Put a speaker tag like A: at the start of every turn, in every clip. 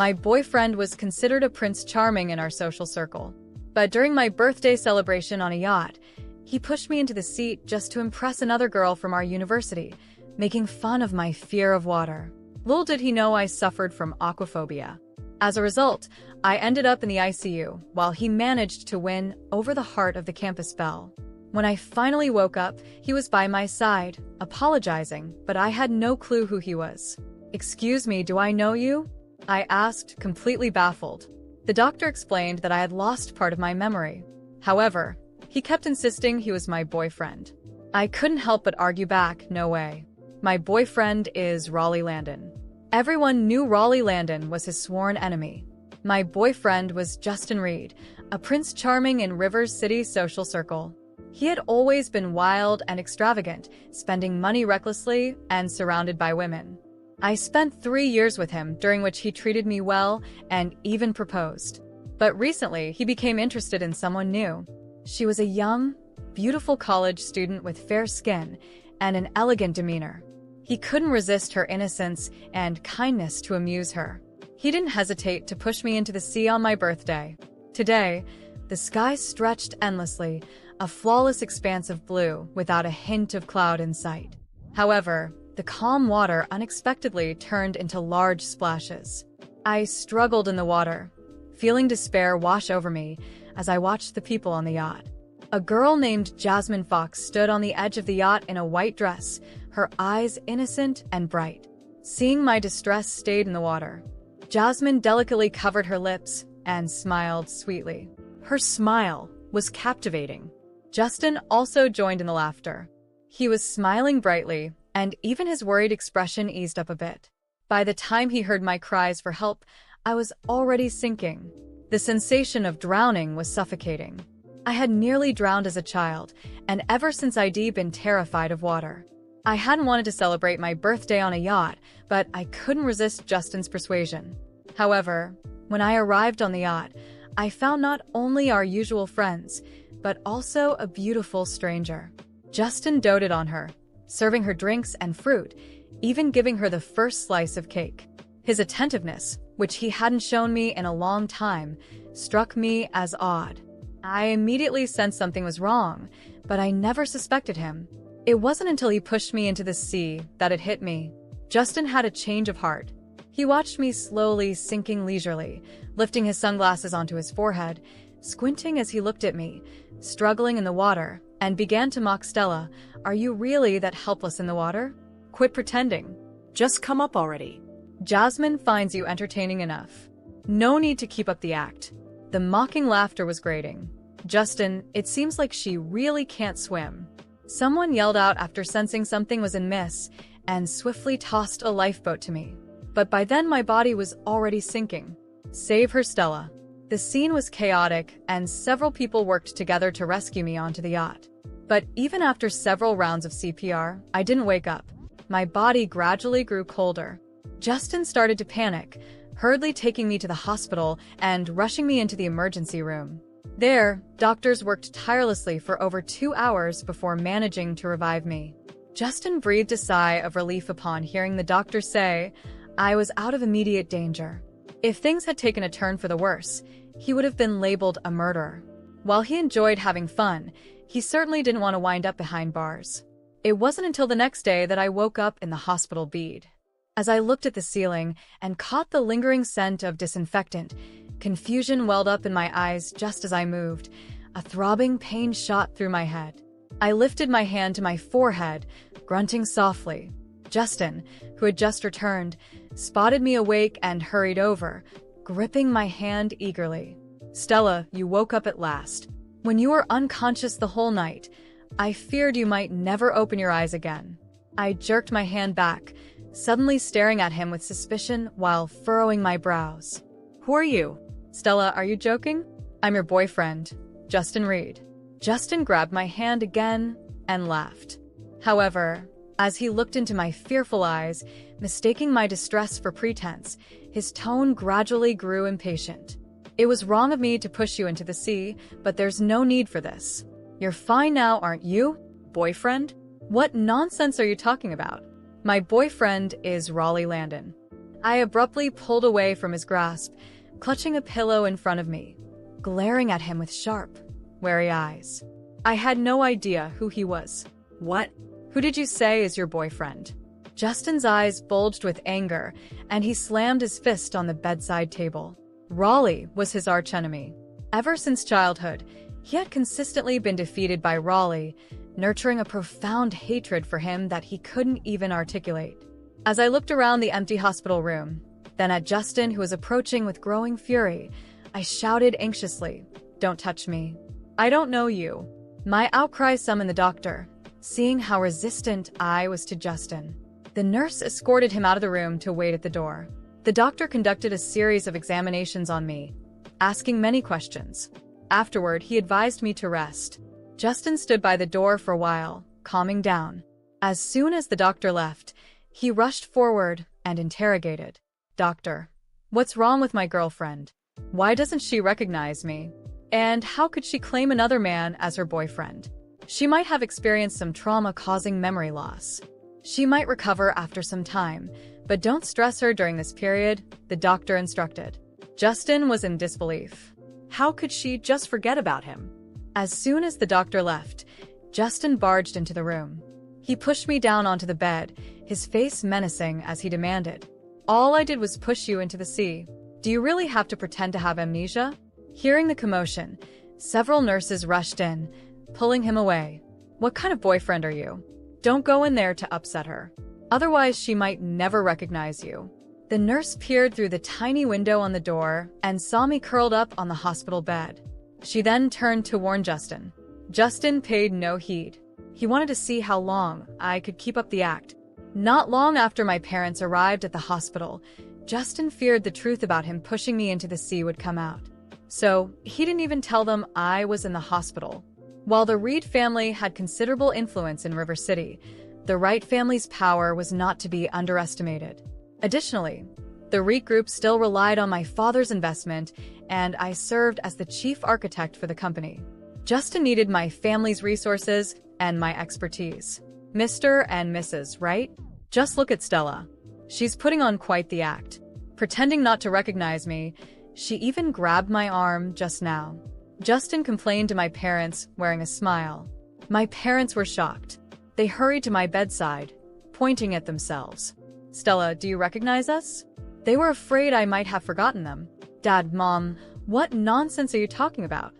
A: My boyfriend was considered a Prince Charming in our social circle. But during my birthday celebration on a yacht, he pushed me into the seat just to impress another girl from our university, making fun of my fear of water. Little did he know I suffered from aquaphobia. As a result, I ended up in the ICU, while he managed to win over the heart of the campus belle. When I finally woke up, he was by my side, apologizing, but I had no clue who he was. "Excuse me, do I know you?" I asked, completely baffled. The doctor explained that I had lost part of my memory. However, he kept insisting he was my boyfriend. I couldn't help but argue back, "No way. My boyfriend is Raleigh Landon." Everyone knew Raleigh Landon was his sworn enemy. My boyfriend was Justin Reed, a Prince Charming in Rivers City social circle. He had always been wild and extravagant, spending money recklessly and surrounded by women. I spent 3 years with him, during which he treated me well and even proposed. But recently, he became interested in someone new. She was a young, beautiful college student with fair skin and an elegant demeanor. He couldn't resist her innocence and kindness to amuse her. He didn't hesitate to push me into the sea on my birthday. Today, the sky stretched endlessly, a flawless expanse of blue without a hint of cloud in sight. However, the calm water unexpectedly turned into large splashes. I struggled in the water, feeling despair wash over me as I watched the people on the yacht. A girl named Jasmine Fox stood on the edge of the yacht in a white dress, her eyes innocent and bright. Seeing my distress stayed in the water. Jasmine delicately covered her lips and smiled sweetly. Her smile was captivating. Justin also joined in the laughter. He was smiling brightly, and even his worried expression eased up a bit. By the time he heard my cries for help, I was already sinking. The sensation of drowning was suffocating. I had nearly drowned as a child, and ever since I'd been terrified of water. I hadn't wanted to celebrate my birthday on a yacht, but I couldn't resist Justin's persuasion. However, when I arrived on the yacht, I found not only our usual friends, but also a beautiful stranger. Justin doted on her, serving her drinks and fruit, even giving her the first slice of cake. His attentiveness, which he hadn't shown me in a long time, struck me as odd. I immediately sensed something was wrong, but I never suspected him. It wasn't until he pushed me into the sea that it hit me. Justin had a change of heart. He watched me slowly sinking leisurely, lifting his sunglasses onto his forehead, squinting as he looked at me, struggling in the water, and began to mock. "Stella, are you really that helpless in the water? Quit pretending. Just come up already. Jasmine finds you entertaining enough. No need to keep up the act." The mocking laughter was grating. "Justin, it seems like she really can't swim." Someone yelled out after sensing something was amiss and swiftly tossed a lifeboat to me. But by then my body was already sinking. "Save her, Stella." The scene was chaotic, and several people worked together to rescue me onto the yacht. But even after several rounds of CPR, I didn't wake up. My body gradually grew colder. Justin started to panic, hurriedly taking me to the hospital and rushing me into the emergency room. There, doctors worked tirelessly for over 2 hours before managing to revive me. Justin breathed a sigh of relief upon hearing the doctor say I was out of immediate danger. If things had taken a turn for the worse, he would have been labeled a murderer. While he enjoyed having fun, he certainly didn't want to wind up behind bars. It wasn't until the next day that I woke up in the hospital bed. As I looked at the ceiling and caught the lingering scent of disinfectant, confusion welled up in my eyes just as I moved. A throbbing pain shot through my head. I lifted my hand to my forehead, grunting softly. Justin, who had just returned, spotted me awake and hurried over, gripping my hand eagerly. "Stella, you woke up at last. When you were unconscious the whole night, I feared you might never open your eyes again." I jerked my hand back, suddenly staring at him with suspicion while furrowing my brows. "Who are you?" "Stella, are you joking? I'm your boyfriend, Justin Reed." Justin grabbed my hand again and laughed. However, as he looked into my fearful eyes, mistaking my distress for pretense, his tone gradually grew impatient. "It was wrong of me to push you into the sea, but there's no need for this. You're fine now, aren't you? Boyfriend? What nonsense are you talking about? My boyfriend is Raleigh Landon." I abruptly pulled away from his grasp, clutching a pillow in front of me, glaring at him with sharp, wary eyes. I had no idea who he was.
B: What?
A: Who did you say is your boyfriend? Justin's eyes bulged with anger, and he slammed his fist on the bedside table. Raleigh was his archenemy. Ever since childhood, he had consistently been defeated by Raleigh, nurturing a profound hatred for him that he couldn't even articulate. As I looked around the empty hospital room, then at Justin, who was approaching with growing fury, I shouted anxiously, "Don't touch me. I don't know you." My outcry summoned the doctor, seeing how resistant I was to Justin. The nurse escorted him out of the room to wait at the door. The doctor conducted a series of examinations on me, asking many questions. Afterward, he advised me to rest. Justin stood by the door for a while, calming down. As soon as the doctor left, he rushed forward and interrogated. "Doctor, what's wrong with my girlfriend? Why doesn't she recognize me? And how could she claim another man as her boyfriend? She might have experienced some trauma causing memory loss. She might recover after some time, but don't stress her during this period," the doctor instructed. Justin was in disbelief.
B: How could she just forget about him?
A: As soon as the doctor left, Justin barged into the room. He pushed me down onto the bed, his face menacing as he demanded, "All I did was push you into the sea. Do you really have to pretend to have amnesia?" Hearing the commotion, several nurses rushed in, pulling him away. "What kind of boyfriend are you? Don't go in there to upset her. Otherwise, she might never recognize you." The nurse peered through the tiny window on the door and saw me curled up on the hospital bed. She then turned to warn Justin. Justin paid no heed. He wanted to see how long I could keep up the act. Not long after my parents arrived at the hospital, Justin feared the truth about him pushing me into the sea would come out. So, he didn't even tell them I was in the hospital. While the Reed family had considerable influence in River City, the Wright family's power was not to be underestimated. Additionally, the Reed Group still relied on my father's investment, and I served as the chief architect for the company. Justin needed my family's resources and my expertise. Mr. and Mrs. Wright? Just look at Stella. She's putting on quite the act. Pretending not to recognize me, she even grabbed my arm just now. Justin complained to my parents, wearing a smile. My parents were shocked. They hurried to my bedside, pointing at themselves. "Stella, do you recognize us?" They were afraid I might have forgotten them. "Dad, Mom, what nonsense are you talking about?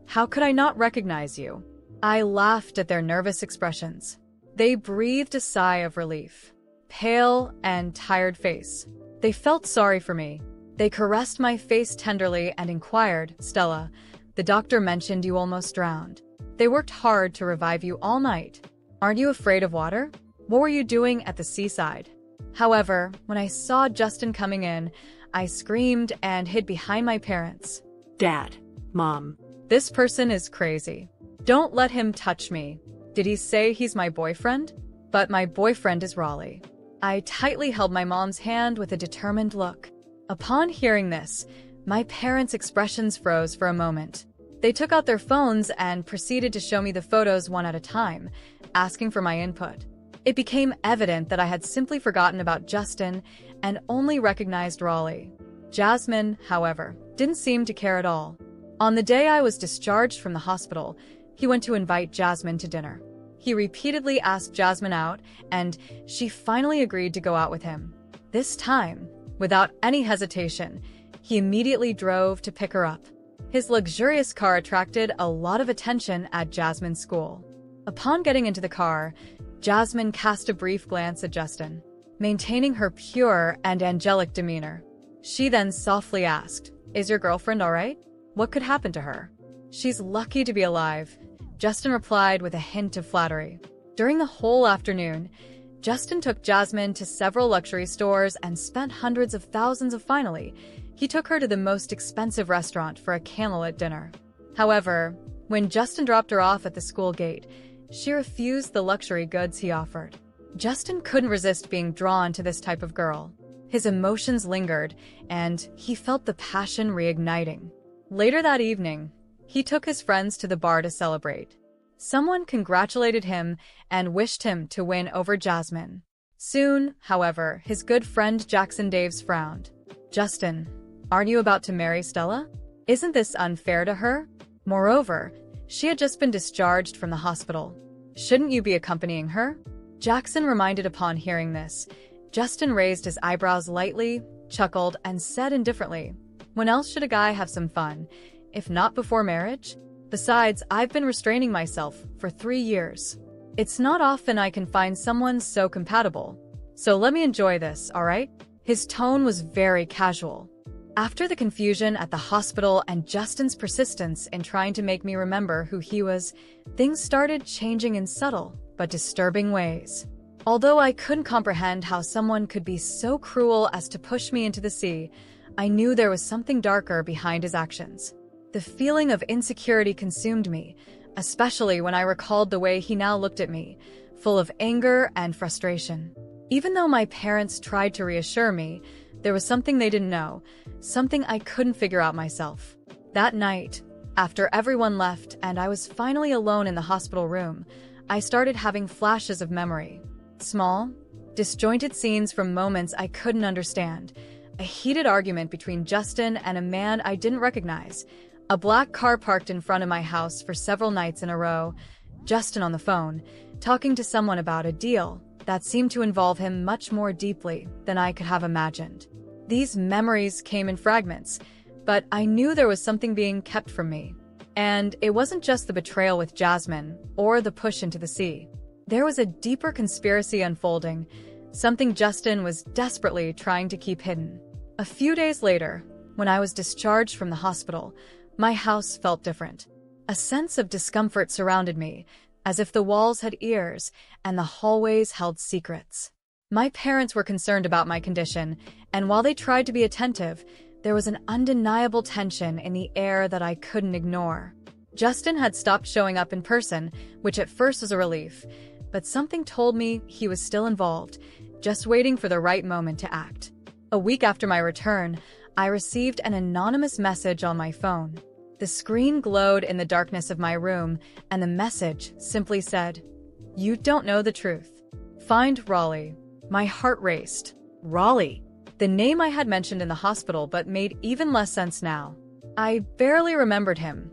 A: How could I not recognize you?" I laughed at their nervous expressions. They breathed a sigh of relief. Pale and tired face. They felt sorry for me. They caressed my face tenderly and inquired, "Stella, the doctor mentioned you almost drowned. They worked hard to revive you all night. Aren't you afraid of water? What were you doing at the seaside?" However, when I saw Justin coming in, I screamed and hid behind my parents.
B: "Dad, Mom.
A: This person is crazy. Don't let him touch me. Did he say he's my boyfriend? But my boyfriend is Raleigh." I tightly held my mom's hand with a determined look. Upon hearing this, my parents' expressions froze for a moment. They took out their phones and proceeded to show me the photos one at a time, asking for my input. It became evident that I had simply forgotten about Justin and only recognized Raleigh. Jasmine, however, didn't seem to care at all. On the day I was discharged from the hospital, he went to invite Jasmine to dinner. He repeatedly asked Jasmine out, and she finally agreed to go out with him. This time, without any hesitation, he immediately drove to pick her up. His luxurious car attracted a lot of attention at Jasmine's school. Upon getting into the car, Jasmine cast a brief glance at Justin, maintaining her pure and angelic demeanor. She then softly asked, "Is your girlfriend all right? What could happen to her?" "She's lucky to be alive," Justin replied with a hint of flattery. During the whole afternoon, Justin took Jasmine to several luxury stores and spent hundreds of thousands. Finally, he took her to the most expensive restaurant for a candlelit dinner. However, when Justin dropped her off at the school gate, she refused the luxury goods he offered. Justin couldn't resist being drawn to this type of girl. His emotions lingered, and he felt the passion reigniting. Later that evening, he took his friends to the bar to celebrate. Someone congratulated him and wished him to win over Jasmine. Soon, however, his good friend Jackson Daves frowned. "Justin, aren't you about to marry Stella? Isn't this unfair to her? Moreover, she had just been discharged from the hospital. Shouldn't you be accompanying her?" Jackson reminded upon hearing this. Justin raised his eyebrows lightly, chuckled, and said indifferently, "When else should a guy have some fun, if not before marriage? Besides, I've been restraining myself for 3 years. It's not often I can find someone so compatible. So let me enjoy this, all right?" His tone was very casual. After the confusion at the hospital and Justin's persistence in trying to make me remember who he was, things started changing in subtle but disturbing ways. Although I couldn't comprehend how someone could be so cruel as to push me into the sea, I knew there was something darker behind his actions. The feeling of insecurity consumed me, especially when I recalled the way he now looked at me, full of anger and frustration. Even though my parents tried to reassure me, there was something they didn't know, something I couldn't figure out myself. That night, after everyone left and I was finally alone in the hospital room, I started having flashes of memory. Small, disjointed scenes from moments I couldn't understand. A heated argument between Justin and a man I didn't recognize. A black car parked in front of my house for several nights in a row. Justin on the phone, talking to someone about a deal that seemed to involve him much more deeply than I could have imagined. These memories came in fragments, but I knew there was something being kept from me. And it wasn't just the betrayal with Jasmine or the push into the sea. There was a deeper conspiracy unfolding, something Justin was desperately trying to keep hidden. A few days later, when I was discharged from the hospital, my house felt different. A sense of discomfort surrounded me, as if the walls had ears and the hallways held secrets. My parents were concerned about my condition, and while they tried to be attentive, there was an undeniable tension in the air that I couldn't ignore. Justin had stopped showing up in person, which at first was a relief, but something told me he was still involved, just waiting for the right moment to act. A week after my return, I received an anonymous message on my phone. The screen glowed in the darkness of my room, and the message simply said, "You don't know the truth. Find Raleigh." My heart raced. Raleigh. The name I had mentioned in the hospital but made even less sense now. I barely remembered him,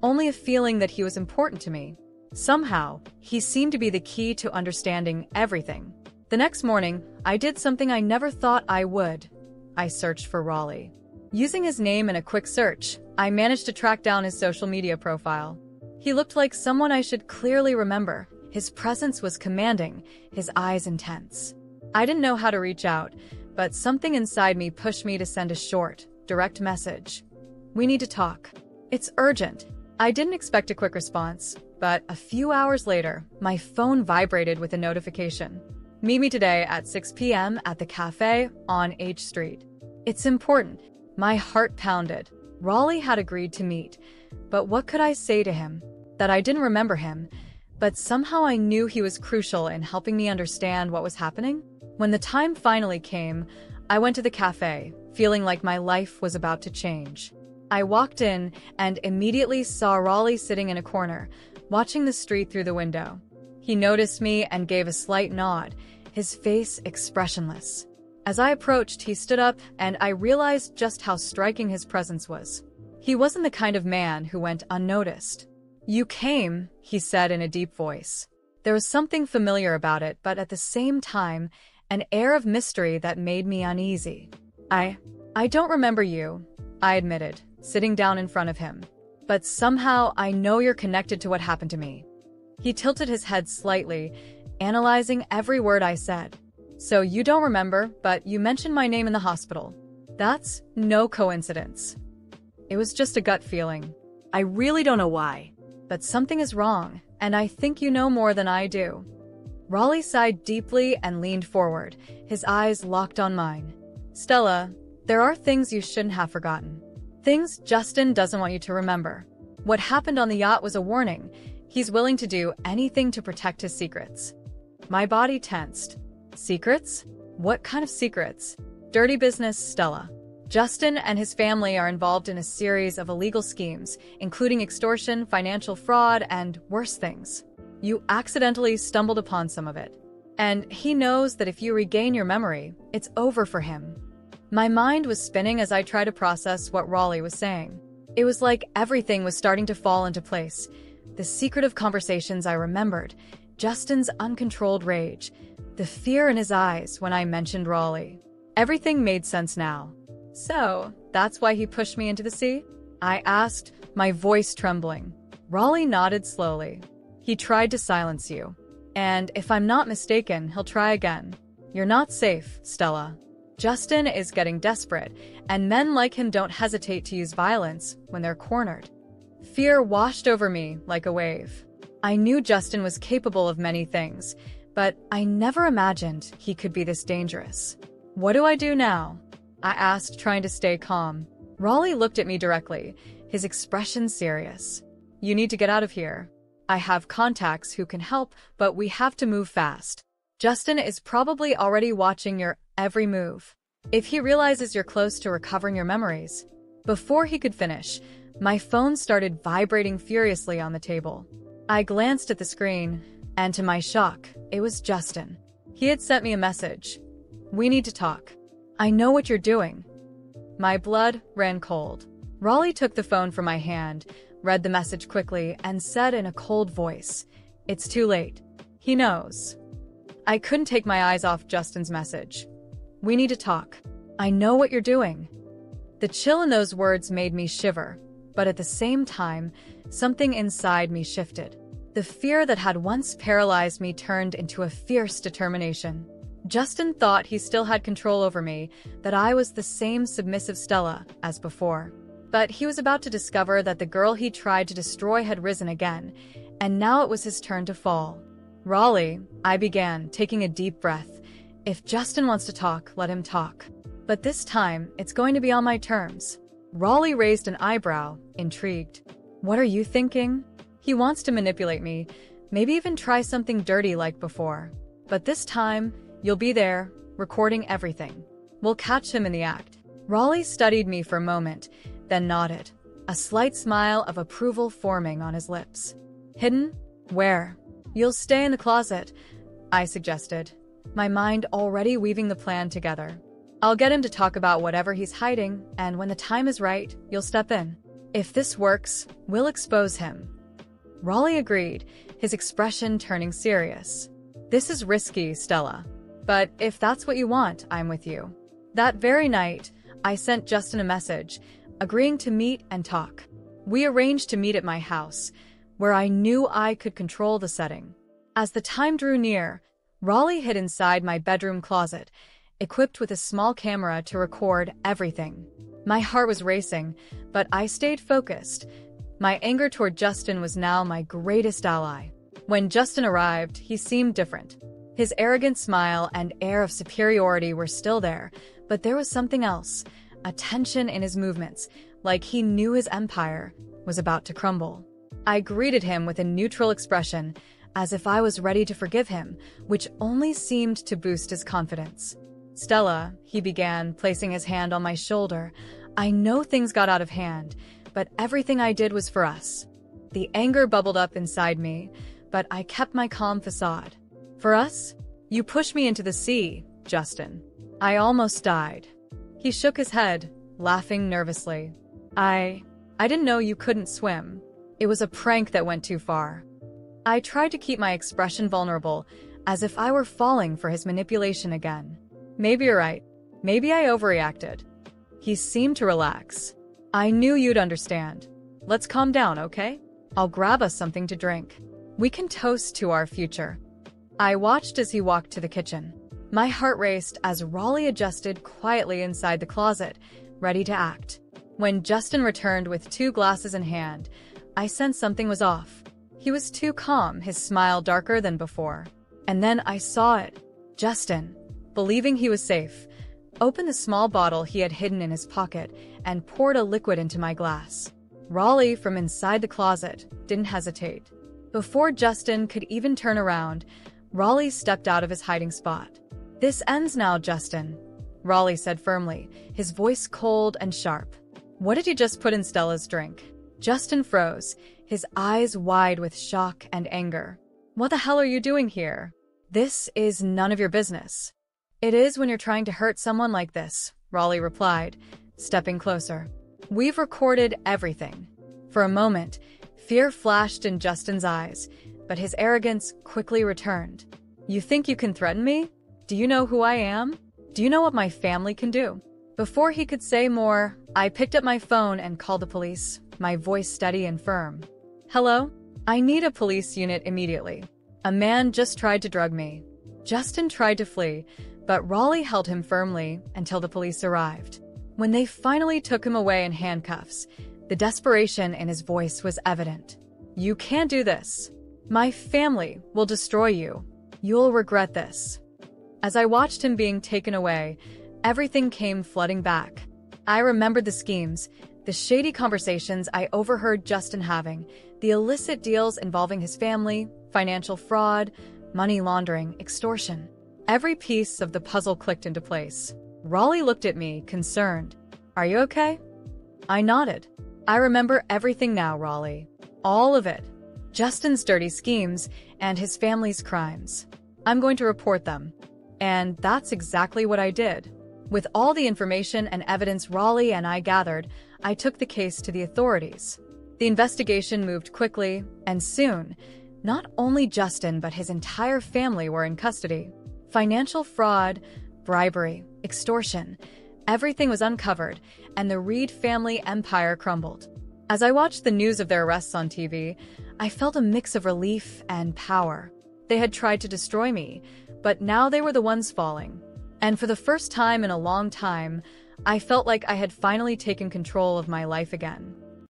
A: only a feeling that he was important to me. Somehow, he seemed to be the key to understanding everything. The next morning, I did something I never thought I would. I searched for Raleigh. Using his name in a quick search, I managed to track down his social media profile. He looked like someone I should clearly remember. His presence was commanding, his eyes intense. I didn't know how to reach out, but something inside me pushed me to send a short, direct message. "We need to talk. It's urgent." I didn't expect a quick response, but a few hours later, my phone vibrated with a notification. "Meet me today at 6 p.m. at the cafe on H Street. It's important." My heart pounded. Raleigh had agreed to meet, but what could I say to him? That I didn't remember him, but somehow I knew he was crucial in helping me understand what was happening? When the time finally came, I went to the cafe, feeling like my life was about to change. I walked in and immediately saw Raleigh sitting in a corner, watching the street through the window. He noticed me and gave a slight nod, his face expressionless. As I approached, he stood up, and I realized just how striking his presence was. He wasn't the kind of man who went unnoticed. "You came," he said in a deep voice. There was something familiar about it, but at the same time, an air of mystery that made me uneasy. I don't remember you," I admitted, sitting down in front of him. "But somehow I know you're connected to what happened to me." He tilted his head slightly, analyzing every word I said. "So you don't remember, but you mentioned my name in the hospital. That's no coincidence. It was just a gut feeling.
B: I really don't know why.
A: But something is wrong, and I think you know more than I do." Raleigh sighed deeply and leaned forward, his eyes locked on mine. "Stella, there are things you shouldn't have forgotten. Things Justin doesn't want you to remember. What happened on the yacht was a warning. He's willing to do anything to protect his secrets." My body tensed. Secrets? What kind of secrets? Dirty business, Stella. Justin and his family are involved in a series of illegal schemes, including extortion, financial fraud, and worse things. You accidentally stumbled upon some of it. And he knows that if you regain your memory, it's over for him. My mind was spinning as I tried to process what Raleigh was saying. It was like everything was starting to fall into place. The secretive conversations I remembered, Justin's uncontrolled rage, the fear in his eyes when I mentioned Raleigh. Everything made sense now. So, that's why he pushed me into the sea? I asked, my voice trembling. Raleigh nodded slowly. He tried to silence you. And if I'm not mistaken, he'll try again. You're not safe, Stella. Justin is getting desperate, and men like him don't hesitate to use violence when they're cornered. Fear washed over me like a wave. I knew Justin was capable of many things, but I never imagined he could be this dangerous. What do I do now? I asked, trying to stay calm. Raleigh looked at me directly, his expression serious. You need to get out of here. I have contacts who can help, but we have to move fast. Justin is probably already watching your every move. If he realizes you're close to recovering your memories. Before he could finish, my phone started vibrating furiously on the table. I glanced at the screen, and to my shock, it was Justin. He had sent me a message. We need to talk. I know what you're doing. My blood ran cold. Raleigh took the phone from my hand, read the message quickly, and said in a cold voice, "It's too late. He knows." I couldn't take my eyes off Justin's message. We need to talk. I know what you're doing. The chill in those words made me shiver, but at the same time, something inside me shifted. The fear that had once paralyzed me turned into a fierce determination. Justin thought he still had control over me, that I was the same submissive Stella as before. But he was about to discover that the girl he tried to destroy had risen again, and now it was his turn to fall. Raleigh, I began, taking a deep breath. If Justin wants to talk, let him talk. But this time, it's going to be on my terms. Raleigh raised an eyebrow, intrigued. What are you thinking? He wants to manipulate me, maybe even try something dirty like before. But this time, you'll be there, recording everything. We'll catch him in the act. Raleigh studied me for a moment, then nodded, a slight smile of approval forming on his lips. Hidden? Where? You'll stay in the closet, I suggested, my mind already weaving the plan together. I'll get him to talk about whatever he's hiding, and when the time is right, you'll step in. If this works, we'll expose him. Raleigh agreed, his expression turning serious. This is risky, Stella. But if that's what you want, I'm with you. That very night, I sent Justin a message, agreeing to meet and talk. We arranged to meet at my house, where I knew I could control the setting. As the time drew near, Raleigh hid inside my bedroom closet, equipped with a small camera to record everything. My heart was racing, but I stayed focused. My anger toward Justin was now my greatest ally. When Justin arrived, he seemed different. His arrogant smile and air of superiority were still there, but there was something else, a tension in his movements, like he knew his empire was about to crumble. I greeted him with a neutral expression, as if I was ready to forgive him, which only seemed to boost his confidence. Stella, he began, placing his hand on my shoulder. I know things got out of hand, but everything I did was for us. The anger bubbled up inside me, but I kept my calm facade. For us? You pushed me into the sea, Justin. I almost died. He shook his head, laughing nervously. I didn't know you couldn't swim. It was a prank that went too far. I tried to keep my expression vulnerable, as if I were falling for his manipulation again. Maybe you're right. Maybe I overreacted. He seemed to relax. I knew you'd understand. Let's calm down, okay? I'll grab us something to drink. We can toast to our future. I watched as he walked to the kitchen. My heart raced as Raleigh adjusted quietly inside the closet, ready to act. When Justin returned with 2 glasses in hand, I sensed something was off. He was too calm, his smile darker than before. And then I saw it. Justin, believing he was safe, opened the small bottle he had hidden in his pocket and poured a liquid into my glass. Raleigh, from inside the closet, didn't hesitate. Before Justin could even turn around, Raleigh stepped out of his hiding spot. This ends now, Justin, Raleigh said firmly, his voice cold and sharp. What did you just put in Stella's drink? Justin froze, his eyes wide with shock and anger. What the hell are you doing here? This is none of your business. It is when you're trying to hurt someone like this, Raleigh replied, stepping closer. We've recorded everything. For a moment, fear flashed in Justin's eyes, but his arrogance quickly returned. You think you can threaten me? Do you know who I am? Do you know what my family can do? Before he could say more, I picked up my phone and called the police, my voice steady and firm. Hello? I need a police unit immediately. A man just tried to drug me. Justin tried to flee, but Raleigh held him firmly until the police arrived. When they finally took him away in handcuffs, the desperation in his voice was evident. You can't do this. My family will destroy you. You'll regret this. As I watched him being taken away, everything came flooding back. I remembered the schemes, the shady conversations I overheard Justin having, the illicit deals involving his family, financial fraud, money laundering, extortion. Every piece of the puzzle clicked into place. Raleigh looked at me, concerned. Are you okay? I nodded. I remember everything now, Raleigh. All of it. Justin's dirty schemes and his family's crimes. I'm going to report them. And that's exactly what I did. With all the information and evidence Raleigh and I gathered, I took the case to the authorities. The investigation moved quickly, and soon, not only Justin but his entire family were in custody. Financial fraud, bribery, extortion, everything was uncovered, and the Reed family empire crumbled. As I watched the news of their arrests on TV, I felt a mix of relief and power. They had tried to destroy me, but now they were the ones falling. And for the first time in a long time, I felt like I had finally taken control of my life again.